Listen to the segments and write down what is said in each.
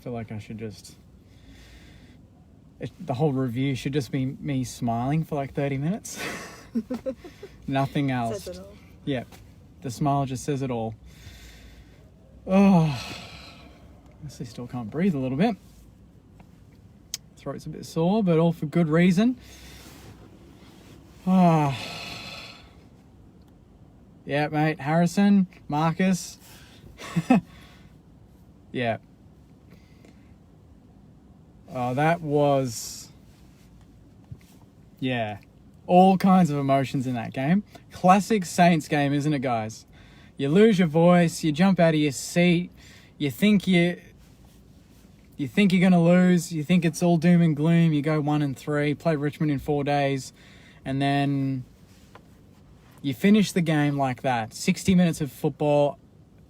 feel like I should just... the whole review should just be me smiling for like 30 minutes. Nothing else. Says it all. Yeah. The smile just says it all. Oh. I still can't breathe a little bit. Throat's a bit sore, but all for good reason. Ah. Yeah, mate. Harrison, Marcus. Yeah. Oh, that was... Yeah. All kinds of emotions in that game. Classic Saints game, isn't it, guys? You lose your voice, you jump out of your seat, you think you're going to lose, you think it's all doom and gloom, you go 1-3, play Richmond in 4 days, and then you finish the game like that. 60 minutes of football,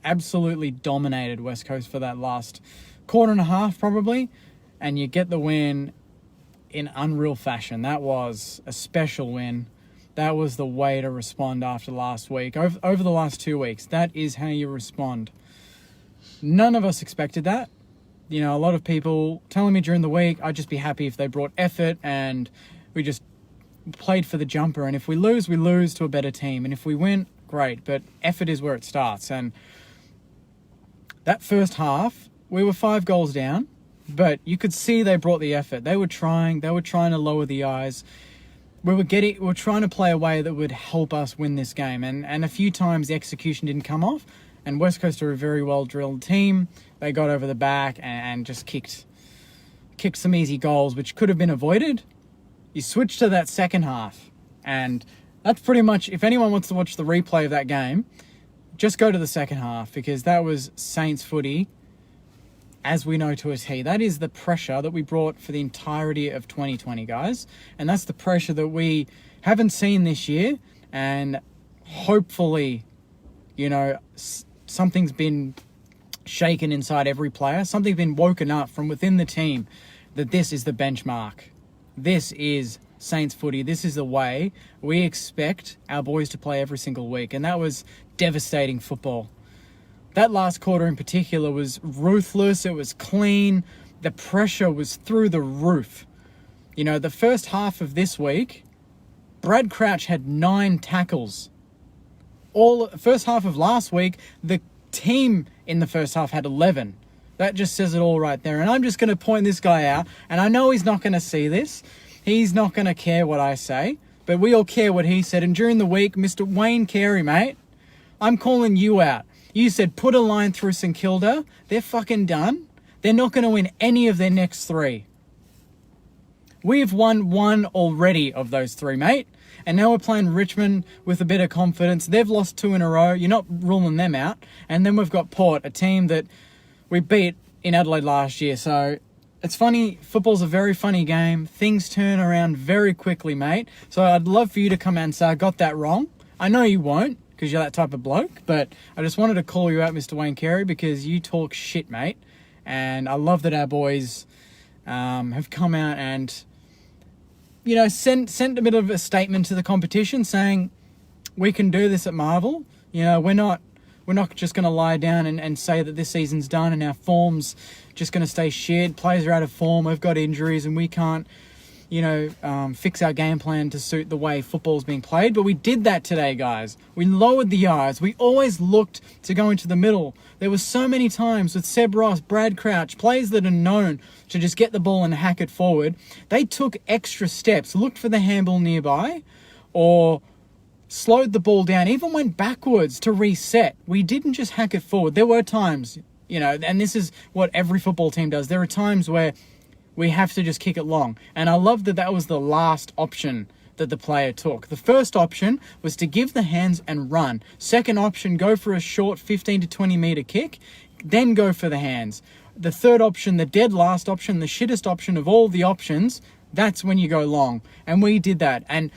absolutely dominated West Coast for that last quarter and a half probably, and you get the win in unreal fashion. That was a special win. That was the way to respond after last week. Over the last 2 weeks, that is how you respond. None of us expected that. You know, a lot of people telling me during the week, I'd just be happy if they brought effort and we just played for the jumper. And if we lose, we lose to a better team. And if we win, great. But effort is where it starts. And that first half, we were 5 goals down, but you could see they brought the effort. They were trying to lower the eyes. We were trying to play a way that would help us win this game. And a few times the execution didn't come off. And West Coast are a very well-drilled team. They got over the back and just kicked some easy goals, which could have been avoided. You switch to that second half. And that's pretty much, if anyone wants to watch the replay of that game, just go to the second half, because that was Saints footy as we know to a T. That is the pressure that we brought for the entirety of 2020, guys. And that's the pressure that we haven't seen this year. And hopefully, you know, something's been shaken inside every player. Something's been woken up from within the team that this is the benchmark. This is Saints footy. This is the way we expect our boys to play every single week. And that was devastating football. That last quarter in particular was ruthless. It was clean. The pressure was through the roof. You know, the first half of this week, Brad Crouch had 9 tackles. First half of last week, the team in the first half had 11. That just says it all right there. And I'm just going to point this guy out. And I know he's not going to see this. He's not going to care what I say. But we all care what he said. And during the week, Mr. Wayne Carey, mate, I'm calling you out. You said put a line through St Kilda. They're fucking done. They're not going to win any of their next 3. We've won 1 already of those 3, mate. And now we're playing Richmond with a bit of confidence. They've lost 2 in a row. You're not ruling them out. And then we've got Port, a team that we beat in Adelaide last year. So it's funny. Football's a very funny game. Things turn around very quickly, mate. So I'd love for you to come out and say I got that wrong. I know you won't, because you're that type of bloke. But I just wanted to call you out, Mr. Wayne Carey, because you talk shit, mate. And I love that our boys have come out and, you know, sent a bit of a statement to the competition saying we can do this at Marvel. You know, we're not just going to lie down and say that this season's done and our form's just going to stay shit. Players are out of form, we've got injuries, and we can't, you know, fix our game plan to suit the way football's being played. But we did that today, guys. We lowered the eyes. We always looked to go into the middle. There were so many times with Seb Ross, Brad Crouch, players that are known to just get the ball and hack it forward. They took extra steps, looked for the handball nearby, or slowed the ball down, even went backwards to reset. We didn't just hack it forward. There were times, you know, and this is what every football team does. There are times where we have to just kick it long. And I love that that was the last option that the player took. The first option was to give the hands and run. Second option, go for a short 15 to 20 meter kick, then go for the hands. The third option, the dead last option, the shittest option of all the options, that's when you go long. And we did that. And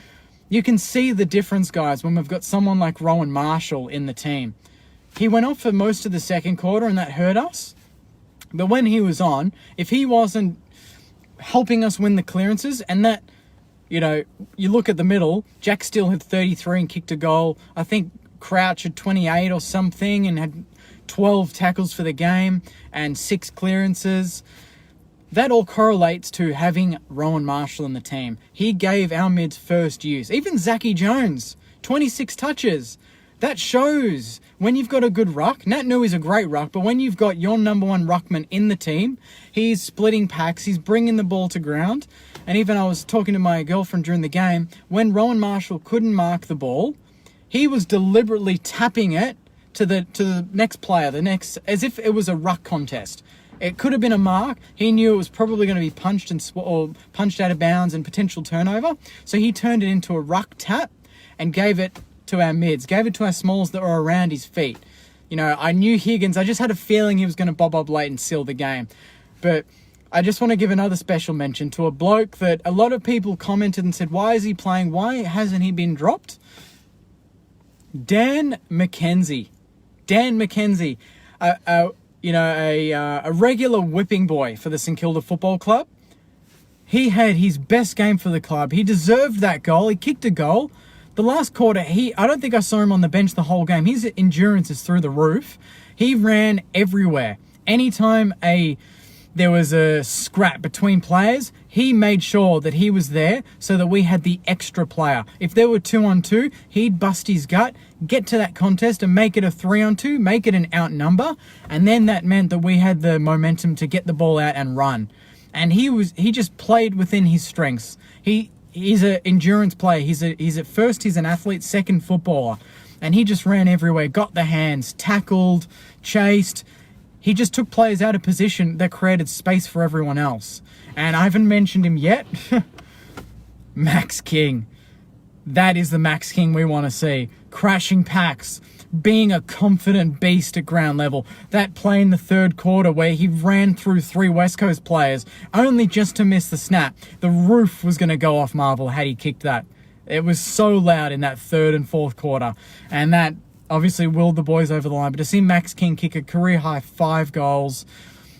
you can see the difference, guys, when we've got someone like Rowan Marshall in the team. He went off for most of the second quarter and that hurt us. But when he was on, if he wasn't helping us win the clearances, and that, you know, you look at the middle, Jack Steele had 33 and kicked a goal. I think Crouch had 28 or something and had 12 tackles for the game and 6 clearances. That all correlates to having Rowan Marshall in the team. He gave our mids first use. Even Zachy Jones, 26 touches. That shows when you've got a good ruck. Nat Nui's a great ruck, but when you've got your number one ruckman in the team, he's splitting packs, he's bringing the ball to ground. And even I was talking to my girlfriend during the game, when Rowan Marshall couldn't mark the ball, he was deliberately tapping it to the next player, as if it was a ruck contest. It could have been a mark. He knew it was probably going to be punched or punched out of bounds and potential turnover. So he turned it into a ruck tap and gave it to our mids, gave it to our smalls that were around his feet. You know, I knew Higgins. I just had a feeling he was going to bob up late and seal the game. But I just want to give another special mention to a bloke that a lot of people commented and said, why is he playing? Why hasn't he been dropped? Dan McKenzie. Dan McKenzie, a regular whipping boy for the St Kilda Football Club. He had his best game for the club. He deserved that goal. He kicked a goal. The last quarter, I don't think I saw him on the bench the whole game. His endurance is through the roof. He ran everywhere. Anytime there was a scrap between players, he made sure that he was there so that we had the extra player. If there were 2-on-2, he'd bust his gut, get to that contest and make it a 3-on-2, make it an outnumber, and then that meant that we had the momentum to get the ball out and run. And he just played within his strengths. He's an endurance player. He's an athlete, second footballer, and he just ran everywhere, got the hands, tackled, chased. He just took players out of position that created space for everyone else. And I haven't mentioned him yet. Max King. That is the Max King we want to see. Crashing packs, being a confident beast at ground level. That play in the third quarter where he ran through 3 West Coast players, only just to miss the snap. The roof was going to go off Marvel had he kicked that. It was so loud in that third and fourth quarter. And that obviously willed the boys over the line. But to see Max King kick a career-high 5 goals,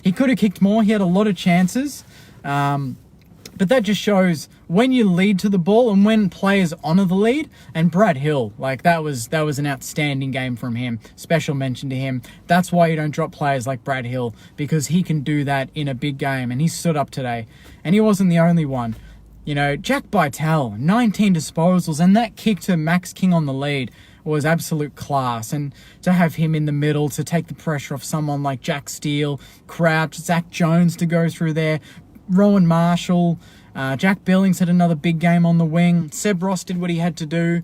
he could have kicked more. He had a lot of chances. But that just shows when you lead to the ball and when players honour the lead. And Brad Hill, that was an outstanding game from him. Special mention to him. That's why you don't drop players like Brad Hill, because he can do that in a big game. And he stood up today. And he wasn't the only one. You know, Jack Bytel, 19 disposals, and that kick to Max King on the lead was absolute class. And to have him in the middle to take the pressure off someone like Jack Steele, Crouch, Zach Jones to go through there, Rowan Marshall, Jack Billings had another big game on the wing. Seb Ross did what he had to do.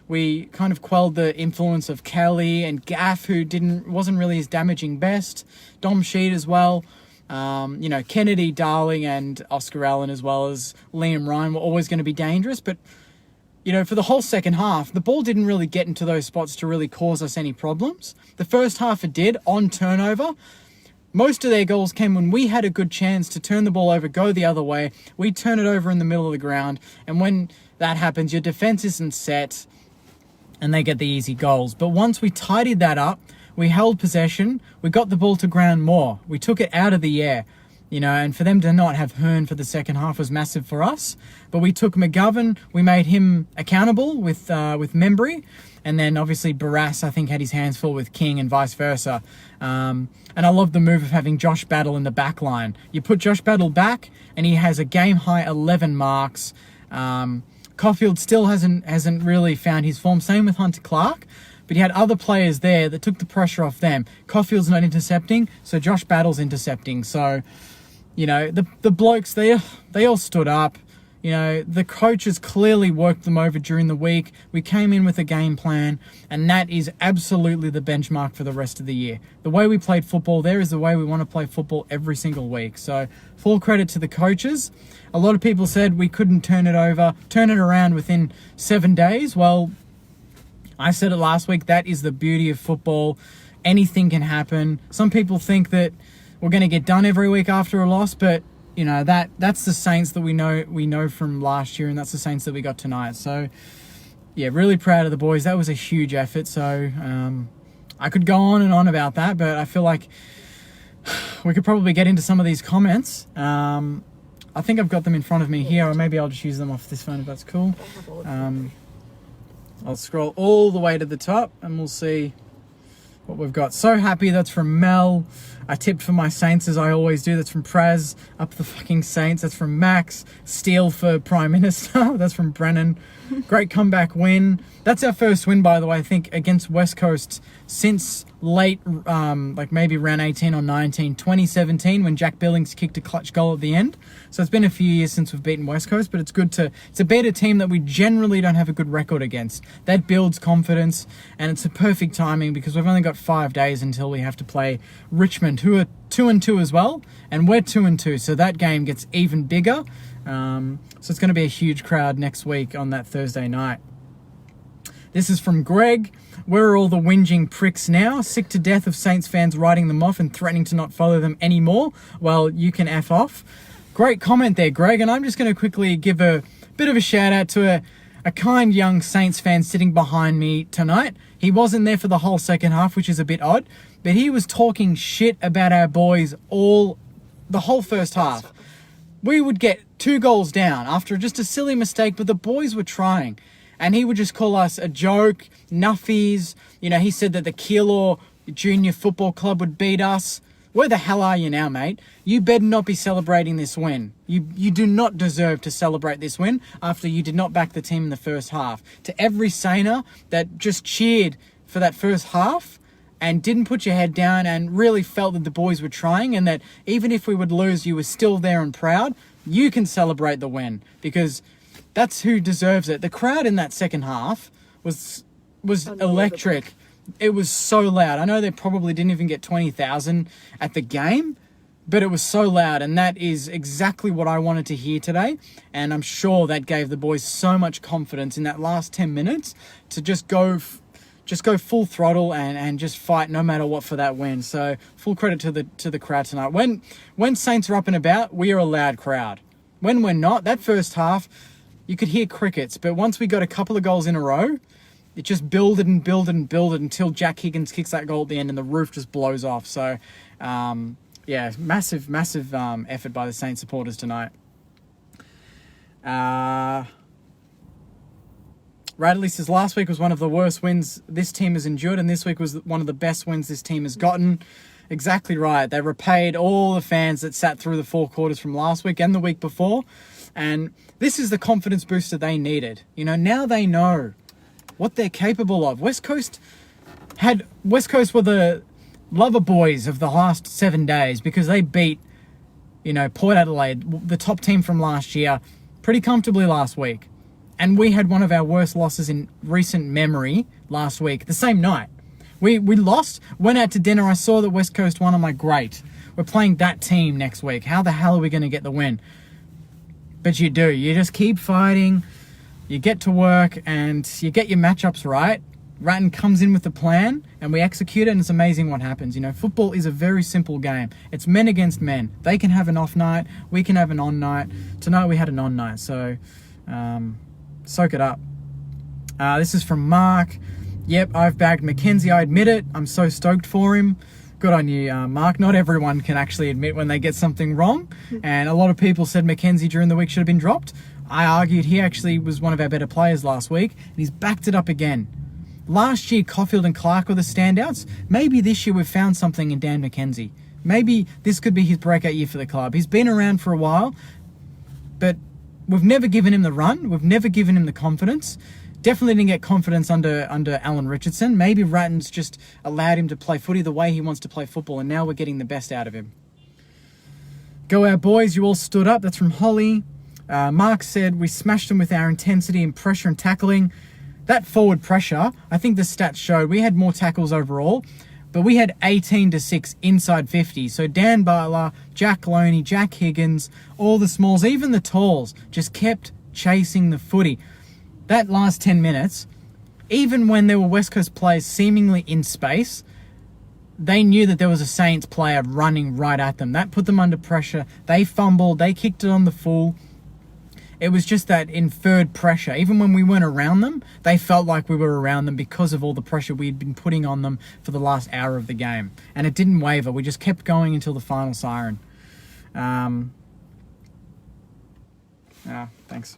We kind of quelled the influence of Kelly and Gaff, who wasn't really as damaging best. Dom Sheed as well. Kennedy, Darling, and Oscar Allen, as well as Liam Ryan, were always going to be dangerous. But, for the whole second half, the ball didn't really get into those spots to really cause us any problems. The first half it did, on turnover. Most of their goals came when we had a good chance to turn the ball over, go the other way. We turn it over in the middle of the ground. And when that happens, your defense isn't set and they get the easy goals. But once we tidied that up, we held possession, we got the ball to ground more. We took it out of the air, and for them to not have Hearn for the second half was massive for us. But we took McGovern, we made him accountable with Membry. And then obviously Barras, I think, had his hands full with King and vice versa. And I love the move of having Josh Battle in the back line. You put Josh Battle back and he has a game-high 11 marks. Caulfield still hasn't really found his form. Same with Hunter Clark. But he had other players there that took the pressure off them. Caulfield's not intercepting, so Josh Battle's intercepting. So, the blokes, they all stood up. The coaches clearly worked them over during the week. We came in with a game plan, and that is absolutely the benchmark for the rest of the year. The way we played football there is the way we want to play football every single week. So full credit to the coaches. A lot of people said we couldn't turn it around within 7 days. Well, I said it last week, that is the beauty of football. Anything can happen. Some people think that we're going to get done every week after a loss, but that's the Saints that we know from last year, and that's the Saints that we got tonight. So, yeah, really proud of the boys. That was a huge effort. So, I could go on and on about that, but I feel like we could probably get into some of these comments. I think I've got them in front of me here, or maybe I'll just use them off this phone if that's cool. I'll scroll all the way to the top, and we'll see what we've got. So happy, that's from Mel. I tipped for my Saints as I always do. That's from Praz. Up the fucking Saints. That's from Max. Steele for Prime Minister. That's from Brennan. Great comeback win. That's our first win, by the way, I think, against West Coast since late, like maybe round 18 or 19, 2017, when Jack Billings kicked a clutch goal at the end. So it's been a few years since we've beaten West Coast, but it's good to beat a team that we generally don't have a good record against. That builds confidence, and it's a perfect timing because we've only got 5 days until we have to play Richmond, who are 2-2 as well, and we're 2-2, so that game gets even bigger. So it's going to be a huge crowd next week on that Thursday night. This is from Greg. Where are all the whinging pricks now? Sick to death of Saints fans writing them off and threatening to not follow them anymore? Well, you can F off. Great comment there, Greg. And I'm just going to quickly give a bit of a shout out to a kind young Saints fan sitting behind me tonight. He wasn't there for the whole second half, which is a bit odd, but he was talking shit about our boys the whole first half. We would get 2 goals down after just a silly mistake, but the boys were trying. And he would just call us a joke, nuffies. You know, he said that the Kilda Junior Football Club would beat us. Where the hell are you now, mate? You better not be celebrating this win. You do not deserve to celebrate this win after you did not back the team in the first half. To every Sainer that just cheered for that first half and didn't put your head down and really felt that the boys were trying and that even if we would lose, you were still there and proud, you can celebrate the win because that's who deserves it. The crowd in that second half was electric. It was so loud. I know they probably didn't even get 20,000 at the game, but it was so loud, and that is exactly what I wanted to hear today. And I'm sure that gave the boys so much confidence in that last 10 minutes to just go full throttle and just fight no matter what for that win. So full credit to the crowd tonight. When Saints are up and about, we are a loud crowd. When we're not, that first half, you could hear crickets. But once we got a couple of goals in a row, it just builded until Jack Higgins kicks that goal at the end and the roof just blows off. So, yeah, massive effort by the Saints supporters tonight. Radley says, last week was one of the worst wins this team has endured, and this week was one of the best wins this team has gotten. Exactly right. They repaid all the fans that sat through the 4 quarters from last week and the week before. And this is the confidence booster they needed. You know, now they know what they're capable of. West Coast were the lover boys of the last 7 days because they beat, you know, Port Adelaide, the top team from last year, pretty comfortably last week. And we had one of our worst losses in recent memory last week, the same night. We lost, went out to dinner, I saw that West Coast won, I'm like, great. We're playing that team next week. How the hell are we going to get the win? But you do. You just keep fighting. You get to work and you get your matchups right. Ratton comes in with a plan and we execute it, and it's amazing what happens. You know, football is a very simple game. It's men against men. They can have an off night. We can have an on night. Tonight we had an on night. So soak it up. This is from Mark. Yep, I've bagged McKenzie. I admit it. I'm so stoked for him. Good on you, Mark. Not everyone can actually admit when they get something wrong. And a lot of people said McKenzie during the week should have been dropped. I argued he actually was one of our better players last week, and he's backed it up again. Last year, Caulfield and Clark were the standouts. Maybe this year we've found something in Dan McKenzie. Maybe this could be his breakout year for the club. He's been around for a while, but we've never given him the run. We've never given him the confidence. Definitely didn't get confidence under Alan Richardson. Maybe Ratton's just allowed him to play footy the way he wants to play football, and now we're getting the best out of him. Go our boys, you all stood up. That's from Holly. Mark said, we smashed them with our intensity and pressure and tackling. That forward pressure, I think the stats showed we had more tackles overall, but we had 18-6 inside 50. So Dan Butler, Jack Loney, Jack Higgins, all the smalls, even the talls, just kept chasing the footy. That last 10 minutes, even when there were West Coast players seemingly in space, they knew that there was a Saints player running right at them. That put them under pressure. They fumbled. They kicked it on the full. It was just that inferred pressure. Even when we weren't around them, they felt like we were around them because of all the pressure we'd been putting on them for the last hour of the game. And it didn't waver. We just kept going until the final siren. Thanks.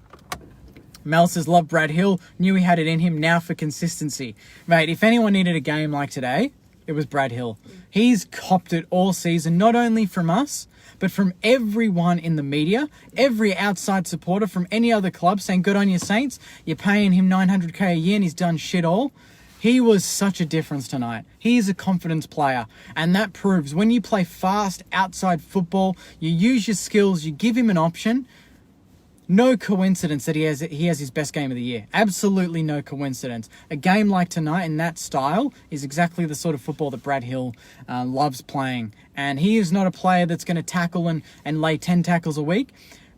Mel says, love Brad Hill. Knew he had it in him. Now for consistency. Mate, if anyone needed a game like today, it was Brad Hill. He's copped it all season, not only from us, but from everyone in the media, every outside supporter from any other club saying, good on you, Saints. You're paying him $900K a year and he's done shit all. He was such a difference tonight. He is a confidence player. And that proves when you play fast outside football, you use your skills, you give him an option. No coincidence that he has his best game of the year. Absolutely no coincidence. A game like tonight in that style is exactly the sort of football that Brad Hill loves playing. And he is not a player that's going to tackle and lay 10 tackles a week.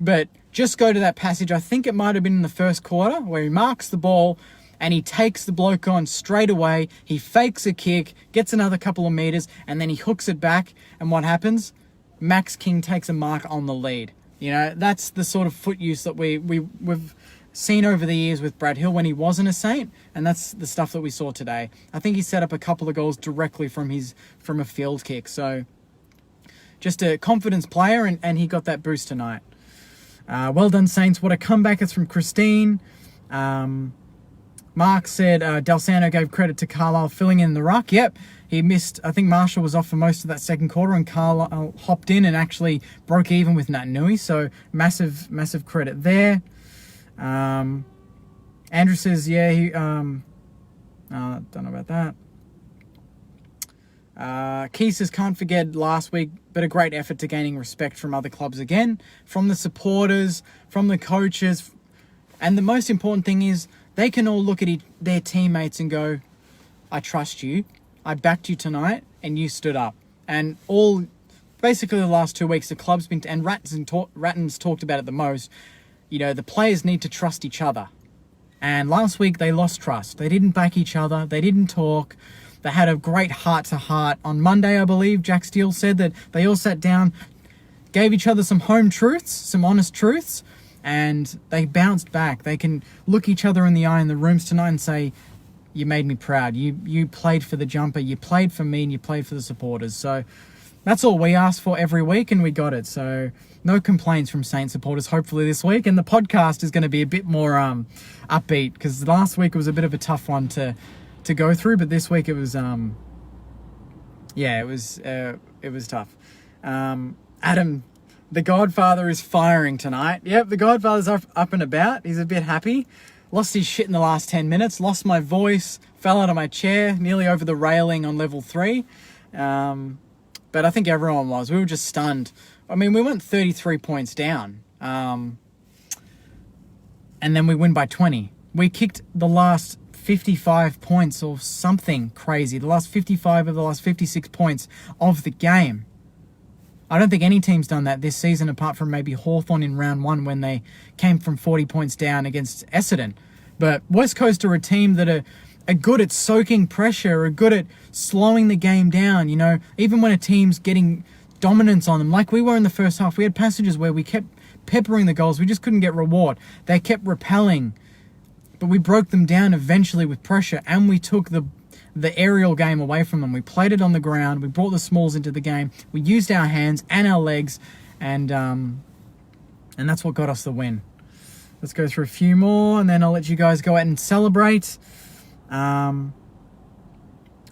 But just go to that passage. I think it might have been in the first quarter where he marks the ball and he takes the bloke on straight away. He fakes a kick, gets another couple of meters, and then he hooks it back. And what happens? Max King takes a mark on the lead. You know, that's the sort of foot use that we've seen over the years with Brad Hill when he wasn't a Saint, and that's the stuff that we saw today. I think he set up a couple of goals directly from a field kick. So just a confidence player, and he got that boost tonight. Well done, Saints. What a comeback. It's from Christine. Mark said Del Santo gave credit to Carlisle filling in the ruck. Yep. He missed, I think Marshall was off for most of that second quarter and Carlisle hopped in and actually broke even with Natanui. So massive, massive credit there. Andrew says, yeah, he, don't know about that. Key says, can't forget last week, but a great effort to gaining respect from other clubs again, from the supporters, from the coaches. And the most important thing is they can all look at their teammates and go, I trust you. I backed you tonight and you stood up. And basically the last 2 weeks, the club's been, and Ratton's talked about it the most, you know, the players need to trust each other. And last week they lost trust. They didn't back each other. They didn't talk. They had a great heart-to-heart. On Monday, I believe, Jack Steele said that they all sat down, gave each other some home truths, some honest truths, and they bounced back. They can look each other in the eye in the rooms tonight and say, you made me proud. You played for the jumper. You played for me and you played for the supporters. So that's all we asked for every week and we got it. So no complaints from Saint supporters hopefully this week. And the podcast is going to be a bit more upbeat because last week was a bit of a tough one to go through. But this week it was, it was tough. Adam, the Godfather is firing tonight. Yep, the Godfather's up and about. He's a bit happy. Lost his shit in the last 10 minutes. Lost my voice. Fell out of my chair. Nearly over the railing on level 3. But I think everyone was. We were just stunned. I mean, we went 33 points down. And then we win by 20. We kicked the last 55 points or something crazy. The last 55 of the last 56 points of the game. I don't think any team's done that this season apart from maybe Hawthorn in round 1 when they came from 40 points down against Essendon. But West Coast are a team that are good at soaking pressure, are good at slowing the game down. You know, even when a team's getting dominance on them, like we were in the first half, we had passages where we kept peppering the goals. We just couldn't get reward. They kept repelling, but we broke them down eventually with pressure and we took the aerial game away from them. We played it on the ground. We brought the smalls into the game. We used our hands and our legs, and that's what got us the win. Let's go through a few more, and then I'll let you guys go out and celebrate.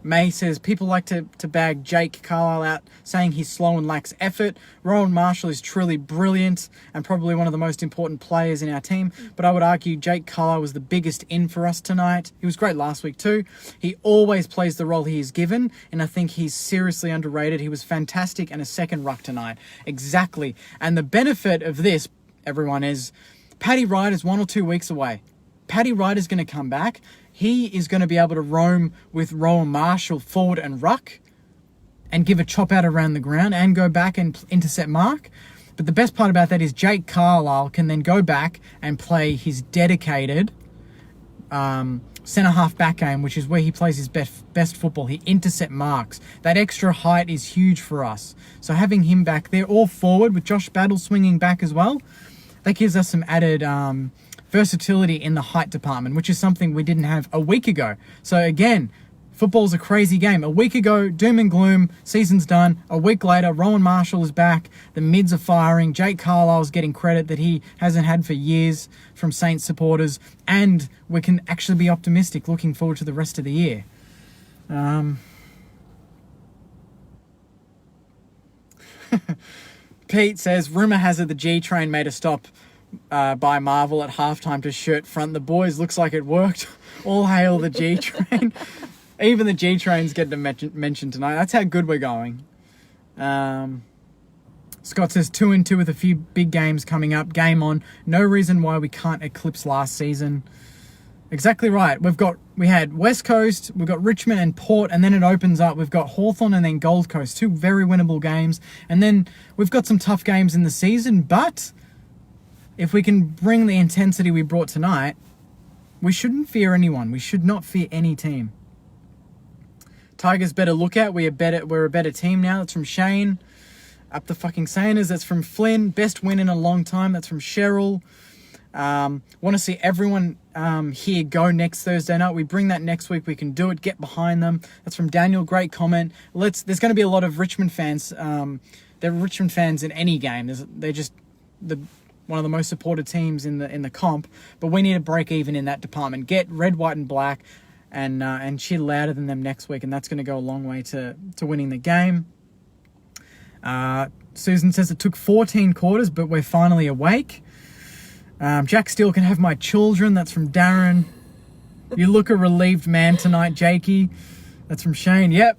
May says, people like to bag Jake Carlisle out, saying he's slow and lacks effort. Rowan Marshall is truly brilliant and probably one of the most important players in our team. But I would argue Jake Carlisle was the biggest in for us tonight. He was great last week too. He always plays the role he is given, and I think he's seriously underrated. He was fantastic and a second ruck tonight. Exactly. And the benefit of this, everyone, is Paddy Wright is 1 or 2 weeks away. Paddy Wright is going to come back. He is going to be able to roam with Rowan Marshall forward and ruck and give a chop out around the ground and go back and intercept mark. But the best part about that is Jake Carlisle can then go back and play his dedicated centre-half back game, which is where he plays his best football. He intercept marks. That extra height is huge for us. So having him back there, all forward with Josh Battle swinging back as well, that gives us some added versatility in the height department, which is something we didn't have a week ago. So again, football's a crazy game. A week ago, doom and gloom, season's done. A week later, Rowan Marshall is back. The mids are firing. Jake Carlisle's getting credit that he hasn't had for years from Saints supporters. And we can actually be optimistic looking forward to the rest of the year. Pete says, rumour has it the G Train made a stop by Marvel at halftime to shirt front the boys. Looks like it worked. All hail the G Train. Even the G Train's getting mentioned tonight. That's how good we're going. Scott says 2-2 with a few big games coming up. Game on. No reason why we can't eclipse last season. Exactly right. We had West Coast, we've got Richmond and Port, and then it opens up. We've got Hawthorn and then Gold Coast. 2 very winnable games. And then we've got some tough games in the season, but if we can bring the intensity we brought tonight, we shouldn't fear anyone. We should not fear any team. Tigers better look out. We're a better team now. That's from Shane. Up the fucking Saners. That's from Flynn. Best win in a long time. That's from Cheryl. Want to see everyone here go next Thursday night. We bring that next week. We can do it. Get behind them. That's from Daniel. Great comment. There's going to be a lot of Richmond fans. They're Richmond fans in any game. They're just one of the most supported teams in the comp. But we need to break even in that department. Get red, white, and black. And cheer louder than them next week, and that's going to go a long way to winning the game. Susan says it took 14 quarters, but we're finally awake. Jack Steele can have my children. That's from Darren. You look a relieved man tonight, Jakey. That's from Shane. Yep,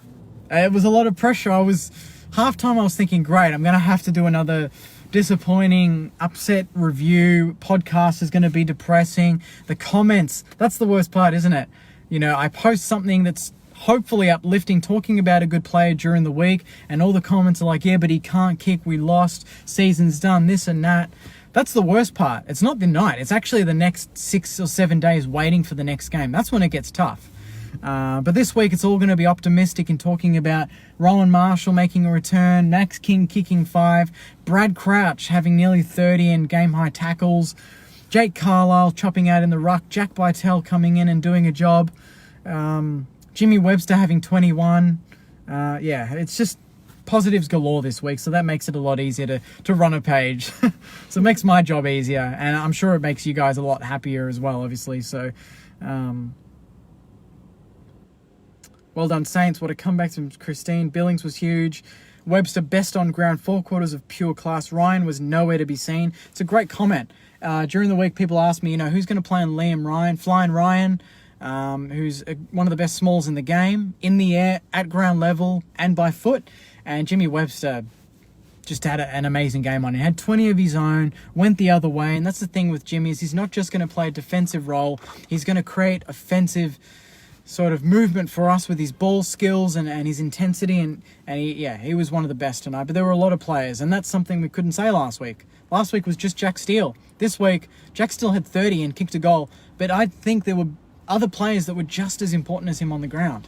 it was a lot of pressure. Halftime I was thinking, great, I'm going to have to do another disappointing, upset review. Podcast is going to be depressing. The comments, that's the worst part, isn't it? You know, I post something that's hopefully uplifting, talking about a good player during the week, and all the comments are like, yeah, but he can't kick, we lost, season's done, this and that. That's the worst part. It's not the night. It's actually the next 6 or 7 days waiting for the next game. That's when it gets tough. But this week it's all going to be optimistic and talking about Rowan Marshall making a return, Max King kicking 5, Brad Crouch having nearly 30 and game-high tackles, Jake Carlisle chopping out in the ruck, Jack Bytel coming in and doing a job, Jimmy Webster having 21. Yeah, it's just positives galore this week, so that makes it a lot easier to run a page. So it makes my job easier, and I'm sure it makes you guys a lot happier as well, obviously. So, well done, Saints. What a comeback from Christine. Billings was huge. Webster best on ground, 4 quarters of pure class. Ryan was nowhere to be seen. It's a great comment. During the week, people ask me, who's going to play on Liam Ryan? Flying Ryan, who's one of the best smalls in the game, in the air, at ground level, and by foot. And Jimmy Webster just had an amazing game on. He had 20 of his own, went the other way. And that's the thing with Jimmy, is he's not just going to play a defensive role. He's going to create offensive sort of movement for us with his ball skills and his intensity. And he was one of the best tonight. But there were a lot of players, and that's something we couldn't say last week. Last week was just Jack Steele. This week, Jack Steele had 30 and kicked a goal. But I think there were other players that were just as important as him on the ground.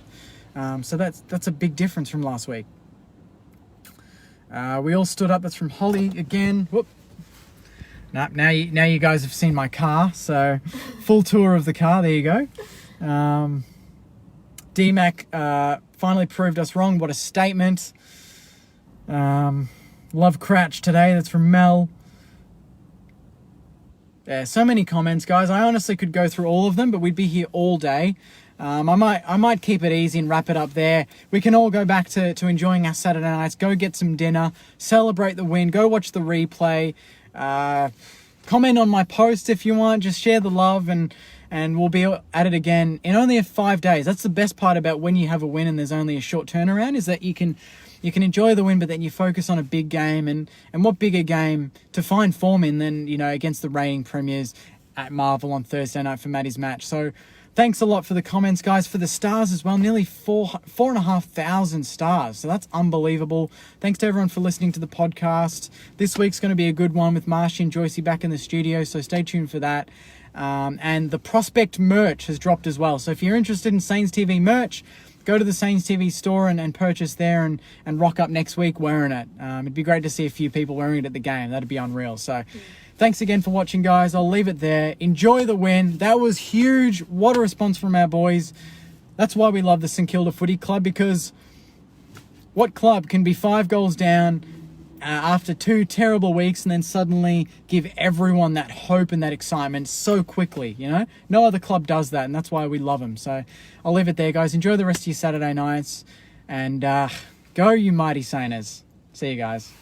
So that's a big difference from last week. We all stood up. That's from Holly again. Whoop. Now you guys have seen my car. So full tour of the car. There you go. DMAC finally proved us wrong. What a statement. Love Crouch today. That's from Mel. Yeah, so many comments, guys. I honestly could go through all of them, but we'd be here all day. I might keep it easy and wrap it up there. We can all go back to enjoying our Saturday nights. Go get some dinner. Celebrate the win. Go watch the replay. Comment on my post if you want. Just share the love, and we'll be at it again in only 5 days. That's the best part about when you have a win and there's only a short turnaround, is that you can enjoy the win, but then you focus on a big game, and what bigger game to find form in than, against the reigning premiers at Marvel on Thursday night for Maddie's match. So thanks a lot for the comments, guys, for the stars as well. Nearly 4,500 stars. So that's unbelievable. Thanks to everyone for listening to the podcast. This week's going to be a good one with Marshy and Joycey back in the studio, so stay tuned for that. And the Prospect merch has dropped as well. So if you're interested in Saints TV merch, go to the Saints TV store and purchase there and rock up next week wearing it. It'd be great to see a few people wearing it at the game. That'd be unreal. So thanks again for watching, guys. I'll leave it there. Enjoy the win. That was huge. What a response from our boys. That's why we love the St Kilda Footy Club, because what club can be 5 goals down after 2 terrible weeks and then suddenly give everyone that hope and that excitement so quickly, No other club does that, and that's why we love them. So I'll leave it there, guys. Enjoy the rest of your Saturday nights, and go you mighty Sainers. See you guys.